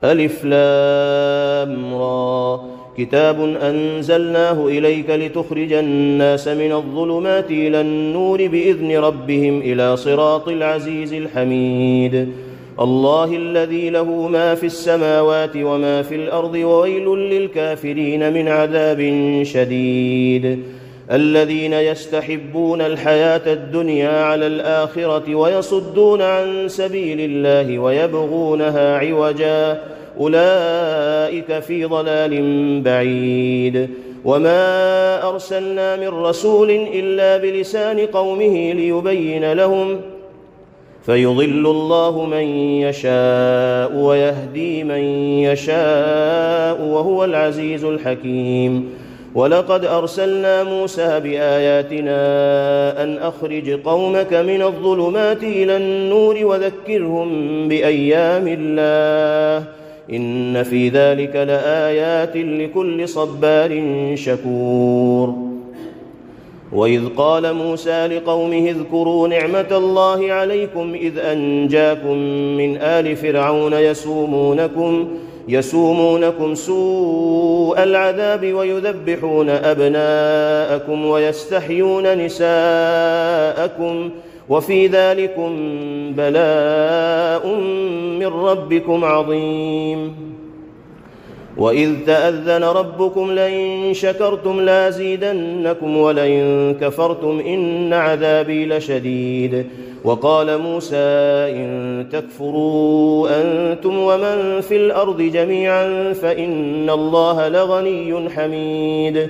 ألف لام را كتاب أنزلناه إليك لتخرج الناس من الظلمات إلى النور بإذن ربهم إلى صراط العزيز الحميد الله الذي له ما في السماوات وما في الأرض وويل للكافرين من عذاب شديد الذين يستحبون الحياة الدنيا على الآخرة ويصدون عن سبيل الله ويبغونها عوجا أولئك في ضلال بعيد وما أرسلنا من رسول إلا بلسان قومه ليبين لهم فيضل الله من يشاء ويهدي من يشاء وهو العزيز الحكيم ولقد أرسلنا موسى بآياتنا أن أخرج قومك من الظلمات إلى النور وذكرهم بأيام الله إن في ذلك لآيات لكل صبار شكور وإذ قال موسى لقومه اذكروا نعمة الله عليكم إذ أنجاكم من آل فرعون يسومونكم سوء العذاب ويذبحون أبناءكم ويستحيون نساءكم وفي ذلكم بلاء من ربكم عظيم وإذ تأذن ربكم لئن شكرتم لازيدنكم ولئن كفرتم إن عذابي لشديد وقال موسى إن تكفروا أنتم ومن في الأرض جميعا فإن الله لغني حميد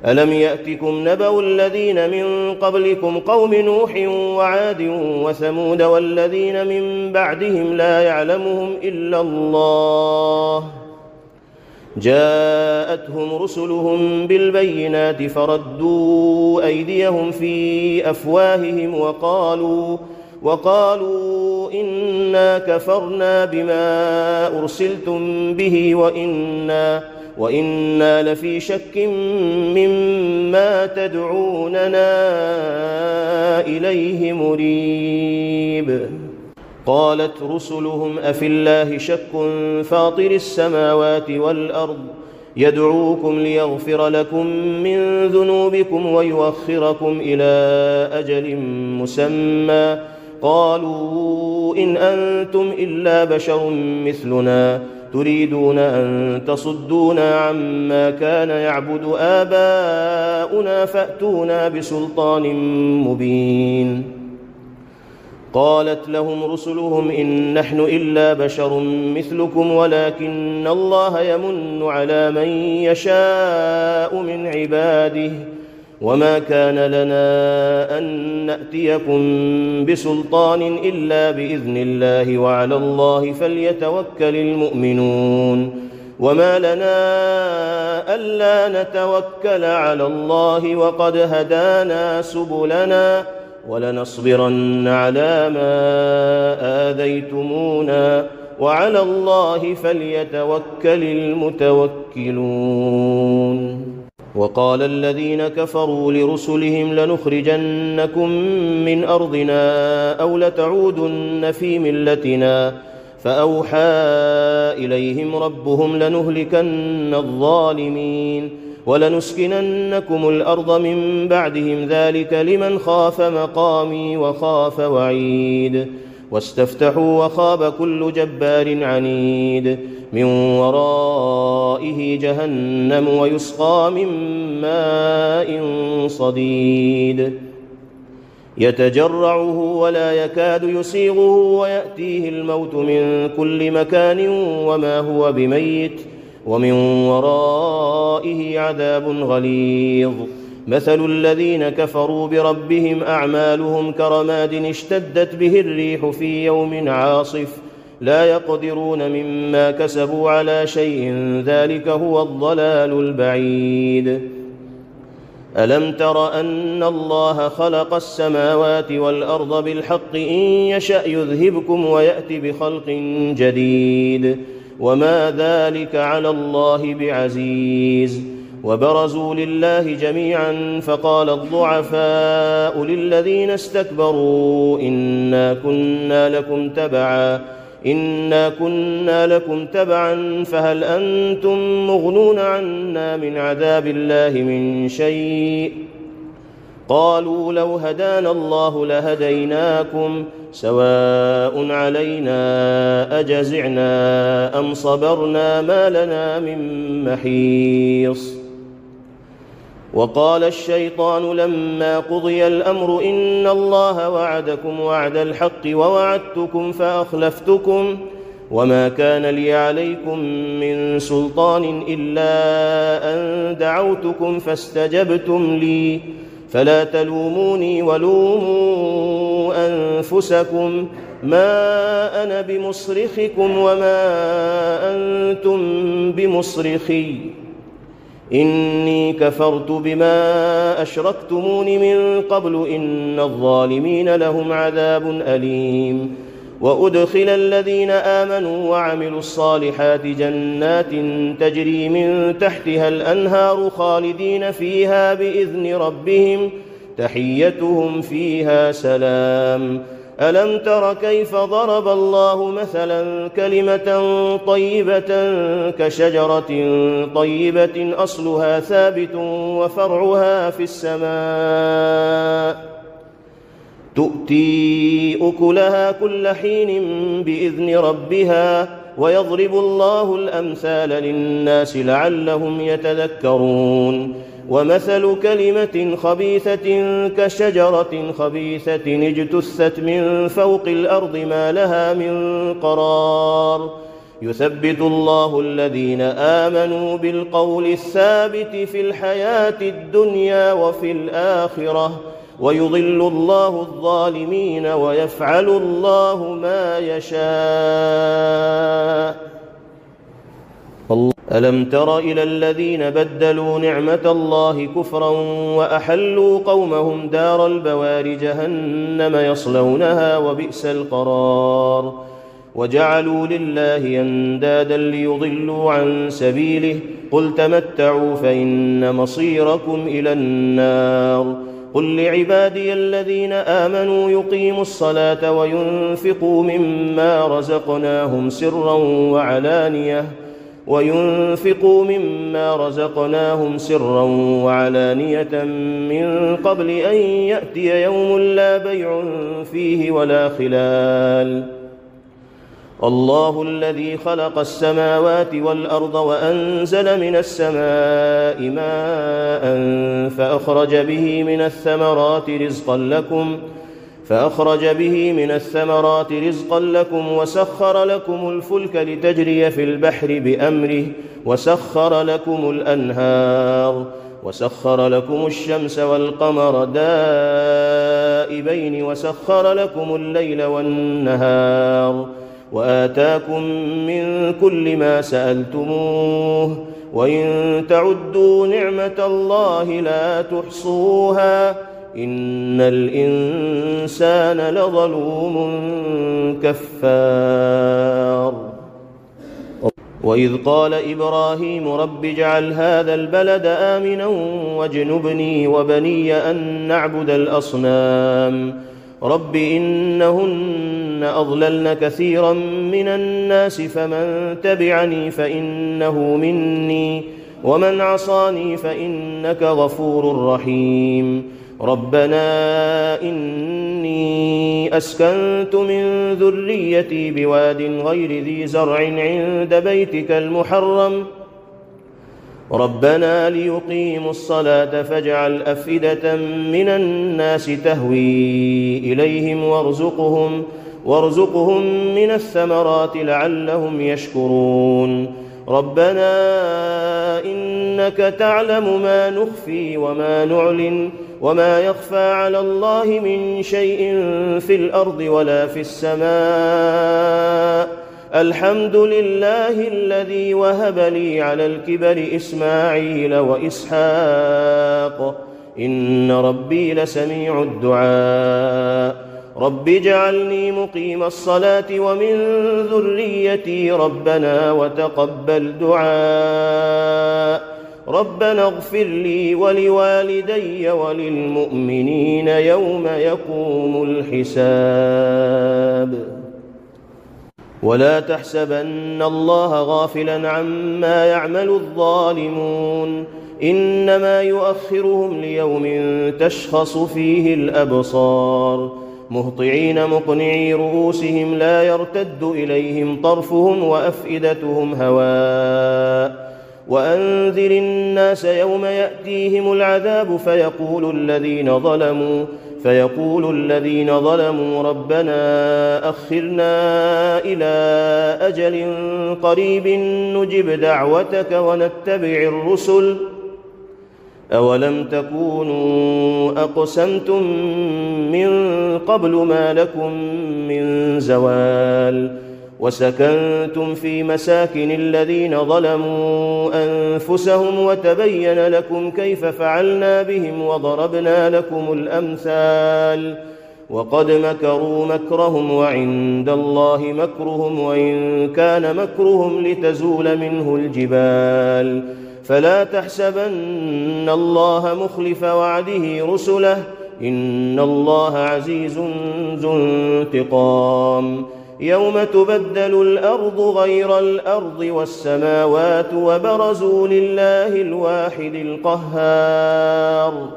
ألم يأتكم نبأ الذين من قبلكم قوم نوح وعاد وثمود والذين من بعدهم لا يعلمهم إلا الله جاءتهم رسلهم بالبينات فردوا أيديهم في أفواههم وقالوا إنا كفرنا بما أرسلتم به وإنا لفي شك مما تدعوننا إليه مريب قالت رسلهم أفي الله شك فاطر السماوات والأرض يدعوكم ليغفر لكم من ذنوبكم ويؤخركم إلى أجل مسمى قالوا إن أنتم إلا بشر مثلنا تريدون أن تصدونا عما كان يعبد آباؤنا فأتونا بسلطان مبين قالت لهم رسلهم إن نحن إلا بشر مثلكم ولكن الله يمن على من يشاء من عباده وما كان لنا أن نأتيكم بسلطان إلا بإذن الله وعلى الله فليتوكل المؤمنون وما لنا ألا نتوكل على الله وقد هدانا سبلنا ولنصبرن على ما آذيتمونا وعلى الله فليتوكل المتوكلون وقال الذين كفروا لرسلهم لنخرجنكم من أرضنا أو لتعودن في ملتنا فأوحى إليهم ربهم لنهلكن الظالمين ولنسكننكم الأرض من بعدهم ذلك لمن خاف مقامي وخاف وعيد واستفتحوا وخاب كل جبار عنيد من ورائه جهنم ويسقى من ماء صديد يتجرعه ولا يكاد يسيغه ويأتيه الموت من كل مكان وما هو بميت ومن ورائه عذاب غليظ مثل الذين كفروا بربهم أعمالهم كرماد اشتدت به الريح في يوم عاصف لا يقدرون مما كسبوا على شيء ذلك هو الضلال البعيد ألم تر أن الله خلق السماوات والأرض بالحق إن يشأ يذهبكم ويأتي بخلق جديد وما ذلك على الله بعزيز وبرزوا لله جميعا فقال الضعفاء للذين استكبروا إنا كنا لكم تبعا إنا كنا لكم تبعا فهل أنتم مغنون عنا من عذاب الله من شيء؟ قالوا لو هدانا الله لهديناكم سواء علينا أجزعنا أم صبرنا ما لنا من محيص. وقال الشيطان لما قضي الأمر إن الله وعدكم وعد الحق ووعدتكم فأخلفتكم وما كان لي عليكم من سلطان إلا أن دعوتكم فاستجبتم لي فلا تلوموني ولوموا أنفسكم ما أنا بمصرخكم وما أنتم بمصرخي إني كفرت بما أشركتمون من قبل إن الظالمين لهم عذاب أليم. وأدخل الذين آمنوا وعملوا الصالحات جنات تجري من تحتها الأنهار خالدين فيها بإذن ربهم تحيتهم فيها سلام. ألم تر كيف ضرب الله مثلا كلمة طيبة كشجرة طيبة أصلها ثابت وفرعها في السماء تؤتي أكلها كل حين بإذن ربها ويضرب الله الأمثال للناس لعلهم يتذكرون. ومثل كلمة خبيثة كشجرة خبيثة اجتثت من فوق الأرض ما لها من قرار يثبت الله الذين آمنوا بالقول الثابت في الحياة الدنيا وفي الآخرة ويضل الله الظالمين ويفعل الله ما يشاء. ألم تر إلى الذين بدلوا نعمة الله كفرا وأحلوا قومهم دار البوار جهنم يصلونها وبئس القرار وجعلوا لله أندادا ليضلوا عن سبيله قل تمتعوا فإن مصيركم إلى النار. قل لعبادي الذين آمنوا يقيموا الصلاة وينفقوا مما رزقناهم سرا وعلانية من قبل أن يأتي يوم لا بيع فيه ولا خلال. الله الذي خلق السماوات والأرض وأنزل من السماء ماء فأخرج به من الثمرات رزقا لكم وسخر لكم الفلك لتجري في البحر بأمره وسخر لكم الأنهار وسخر لكم الشمس والقمر دائبين وسخر لكم الليل والنهار وآتاكم من كل ما سألتموه وإن تعدوا نعمة الله لا تحصوها إن الإنسان لظلوم كفار. وإذ قال إبراهيم رب اجعل هذا البلد آمنا واجنبني وبني أن نعبد الأصنام رب إنهن أضللن كثيرا من الناس فمن تبعني فإنه مني ومن عصاني فإنك غفور رحيم. ربنا إني أسكنت من ذريتي بواد غير ذي زرع عند بيتك المحرم ربنا ليقيموا الصلاة فاجعل أفئدة من الناس تهوي إليهم وارزقهم من الثمرات لعلهم يشكرون. ربنا إنك تعلم ما نخفي وما نعلن وما يخفى على الله من شيء في الأرض ولا في السماء الحمد لله الذي وهب لي على الكبر إسماعيل وإسحاق إن ربي لسميع الدعاء. رب اجعلني مقيم الصلاة ومن ذريتي ربنا وتقبل دعاء. ربنا اغفر لي ولوالدي وللمؤمنين يوم يقوم الحساب. ولا تحسبن الله غافلا عما يعمل الظالمون إنما يؤخرهم ليوم تشخص فيه الأبصار مهطعين مقنعي رؤوسهم لا يرتد إليهم طرفهم وأفئدتهم هواء وأنذر الناس يوم يأتيهم العذاب فيقول الذين ظلموا ربنا أخرنا إلى أجل قريب نجب دعوتك ونتبع الرسل أولم تكونوا أقسمتم من قبل ما لكم من زوال وسكنتم في مساكن الذين ظلموا أنفسهم وتبين لكم كيف فعلنا بهم وضربنا لكم الأمثال وقد مكروا مكرهم وعند الله مكرهم وإن كان مكرهم لتزول منه الجبال فلا تحسبن الله مخلف وعده رسله إن الله عزيز ذو انتقام يوم تبدل الأرض غير الأرض والسماوات وبرزوا لله الواحد القهار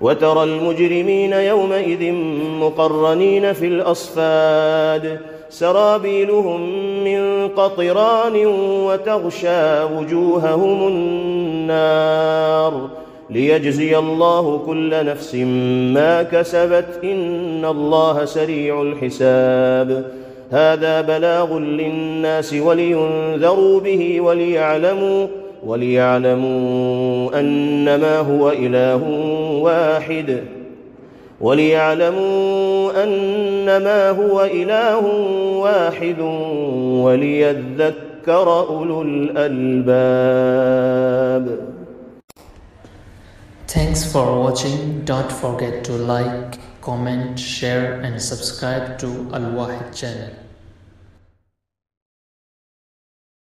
وترى المجرمين يومئذ مقرنين في الأصفاد سرابيلهم من قطران وتغشى وجوههم النار ليجزي الله كل نفس ما كسبت إن الله سريع الحساب هذا بلاغ للناس ولينذروا به وليعلموا أنما هو إله واحد وليذكر أولو الألباب. Thanks for watching. Don't forget to like, comment, share and subscribe to Al Wahid channel.